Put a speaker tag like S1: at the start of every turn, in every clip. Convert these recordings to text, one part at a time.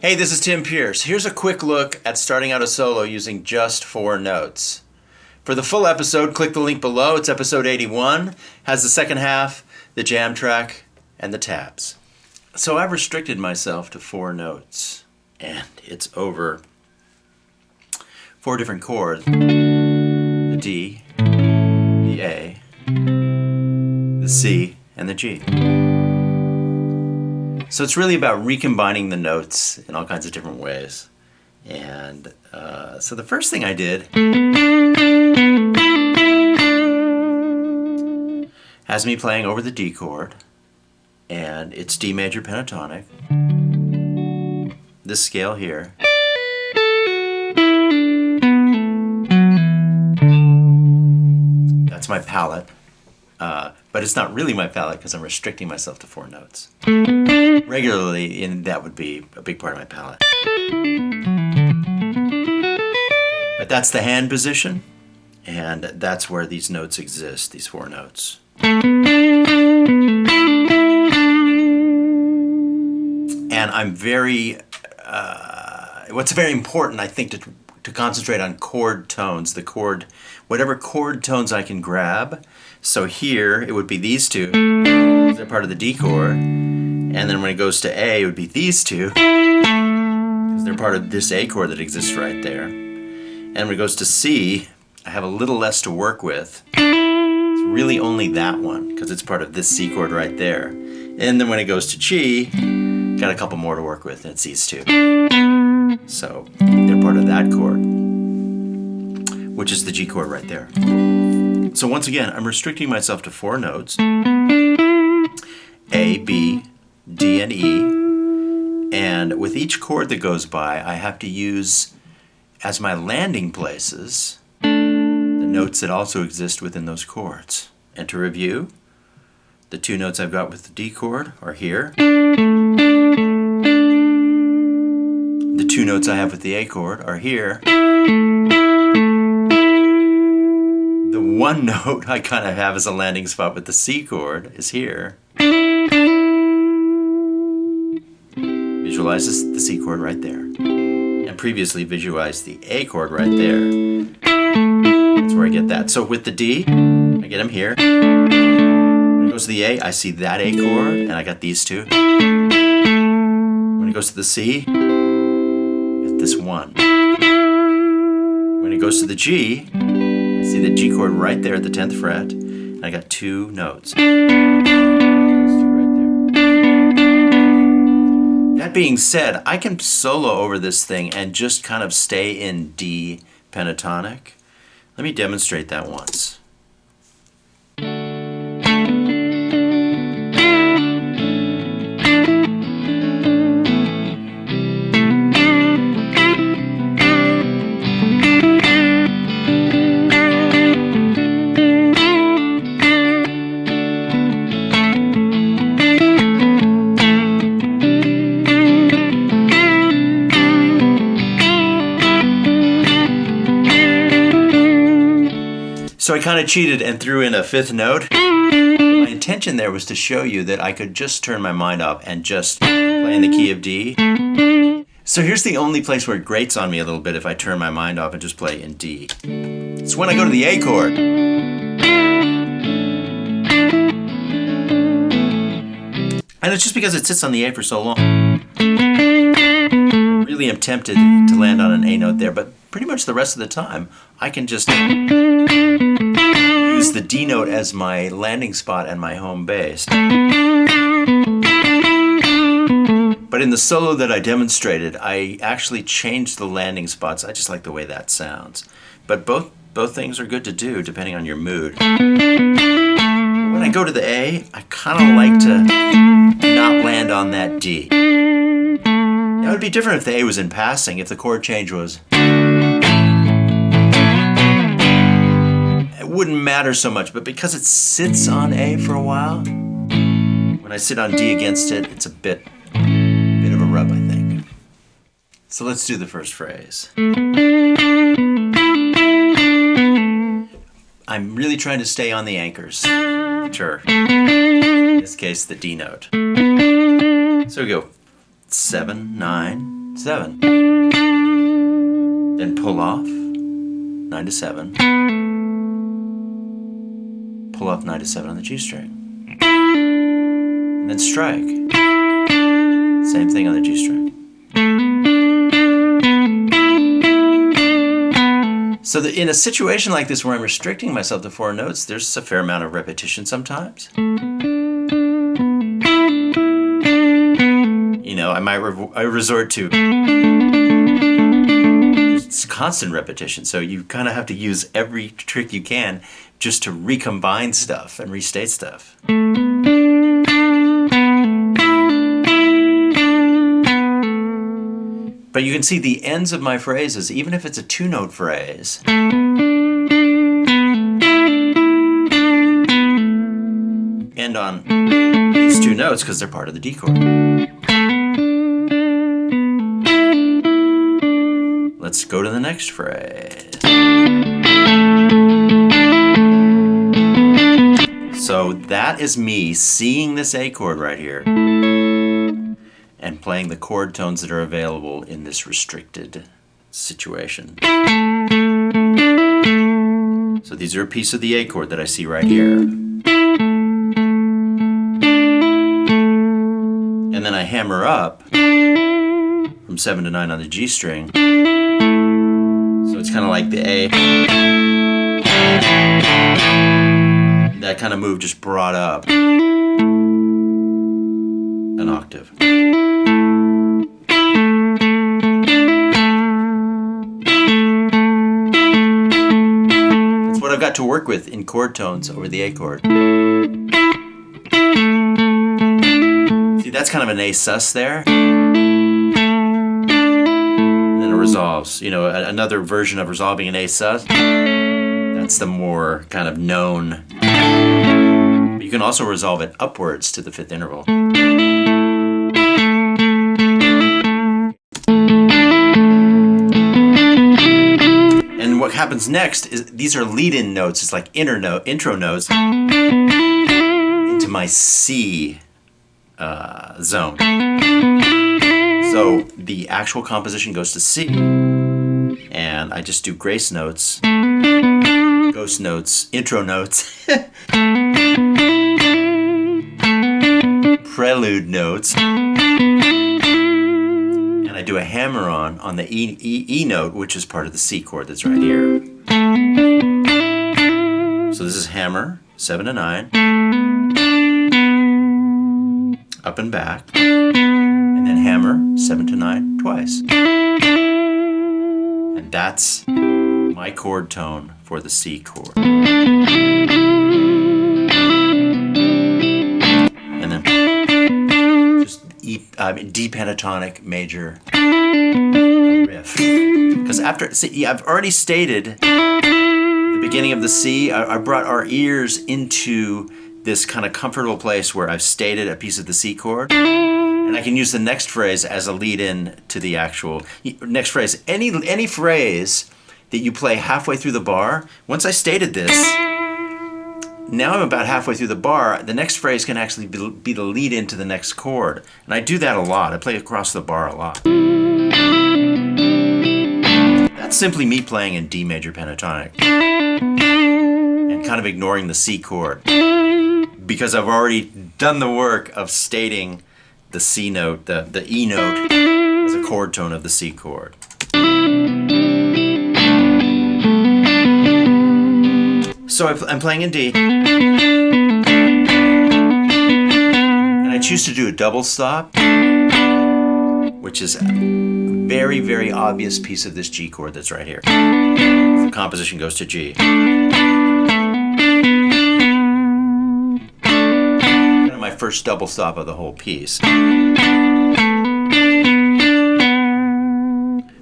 S1: Hey, this is Tim Pierce. Here's a quick look at starting out a solo using just 4 notes. For the full episode, click the link below. It's episode 81, has the second half, the jam track, and the tabs. So I've restricted myself to 4 notes, and it's over 4 different chords. The D, the A, the C, and the G. So it's really about recombining the notes in all kinds of different ways. And so the first thing I did has me playing over the D chord, and it's D major pentatonic, this scale here. That's my palette. But it's not really my palette because I'm restricting myself to 4 notes. Regularly, that would be a big part of my palette. But that's the hand position, and that's where these notes exist, these 4 notes. And I'm what's very important, I think, to concentrate on chord tones, whatever chord tones I can grab. So here, it would be these 2, they're part of the D chord, and then when it goes to A, it would be these 2, because they're part of this A chord that exists right there. And when it goes to C, I have a little less to work with. It's really only that one, because it's part of this C chord right there. And then when it goes to G, got a couple more to work with, and it's these 2. So they're part of that chord, which is the G chord right there. So once again, I'm restricting myself to 4 notes, A, B, D, and E, and with each chord that goes by, I have to use as my landing places the notes that also exist within those chords. And to review, the 2 notes I've got with the D chord are here. The 2 notes I have with the A chord are here. The 1 note I kind of have as a landing spot with the C chord is here. Visualize the C chord right there. And previously visualized the A chord right there. That's where I get that. So with the D, I get them here. When it goes to the A, I see that A chord, and I got these 2. When it goes to the C, I get this 1. When it goes to the G, I see the G chord right there at the 10th fret, and I got 2 notes. That being said, I can solo over this thing and just kind of stay in D pentatonic. Let me demonstrate that once. So I kind of cheated and threw in a 5th note. My intention there was to show you that I could just turn my mind off and just play in the key of D. So here's the only place where it grates on me a little bit if I turn my mind off and just play in D. It's when I go to the A chord. And it's just because it sits on the A for so long. I really am tempted to land on an A note there, but pretty much the rest of the time, I can just use the D note as my landing spot and my home base. But in the solo that I demonstrated, I actually changed the landing spots. I just like the way that sounds. But both things are good to do depending on your mood. When I go to the A, I kind of like to not land on that D. Now, it would be different if the A was in passing, if the chord change was... It wouldn't matter so much, but because it sits on A for a while, when I sit on D against it, it's a bit of a rub, I think. So let's do the first phrase. I'm really trying to stay on the anchors, which are, in this case, the D note. So we go 7, 9, 7. Then pull off 9 to 7. Pull off 9 to 7 on the G string. And then strike. Same thing on the G string. So that in a situation like this where I'm restricting myself to 4 notes, there's a fair amount of repetition sometimes. You know, I might resort to it's constant repetition. So you kind of have to use every trick you can just to recombine stuff and restate stuff. But you can see the ends of my phrases, even if it's a 2-note phrase, end on these 2 notes because they're part of the D chord. Let's go to the next phrase. So that is me seeing this A chord right here and playing the chord tones that are available in this restricted situation. So these are a piece of the A chord that I see right here. And then I hammer up from 7 to 9 on the G string. So it's kind of like the A. That kind of move just brought up an octave. That's what I've got to work with in chord tones over the A chord. See, that's kind of an A sus there. And then it resolves. You know, another version of resolving an A sus. That's the more kind of known. But you can also resolve it upwards to the 5th interval. And what happens next is these are lead-in notes. It's like intro notes into my C zone. So the actual composition goes to C, and I just do grace notes, ghost notes, intro notes, prelude notes, and I do a hammer-on the E note, which is part of the C chord that's right here. So this is hammer, 7 to 9, up and back, and then hammer, 7 to 9 twice. And that's my chord tone for the C chord. And then just D pentatonic major riff. Because I've already stated the beginning of the C. I brought our ears into this kind of comfortable place where I've stated a piece of the C chord. And I can use the next phrase as a lead-in to the actual next phrase. Any phrase that you play halfway through the bar, once I stated this, now I'm about halfway through the bar, the next phrase can actually be the lead-in to the next chord. And I do that a lot. I play across the bar a lot. That's simply me playing in D major pentatonic and kind of ignoring the C chord because I've already done the work of stating the C note, the E note, as a chord tone of the C chord. So I'm playing in D, and I choose to do a double stop, which is a very, very obvious piece of this G chord that's right here. The composition goes to G. Kind of my first double stop of the whole piece.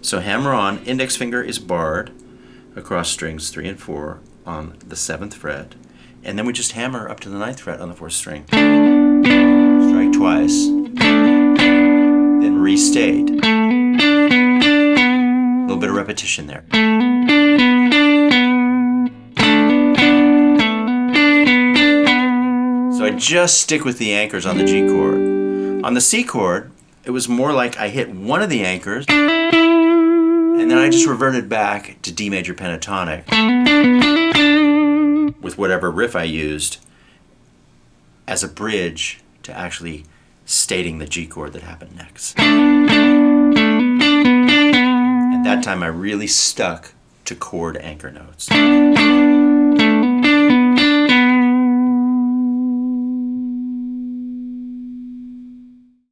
S1: So hammer on, index finger is barred across strings 3 and 4 on the 7th fret, and then we just hammer up to the 9th fret on the 4th string. Strike twice, then restate. A little bit of repetition there. So I just stick with the anchors on the G chord. On the C chord, it was more like I hit one of the anchors and then I just reverted back to D major pentatonic with whatever riff I used as a bridge to actually stating the G chord that happened next. At that time I really stuck to chord anchor notes.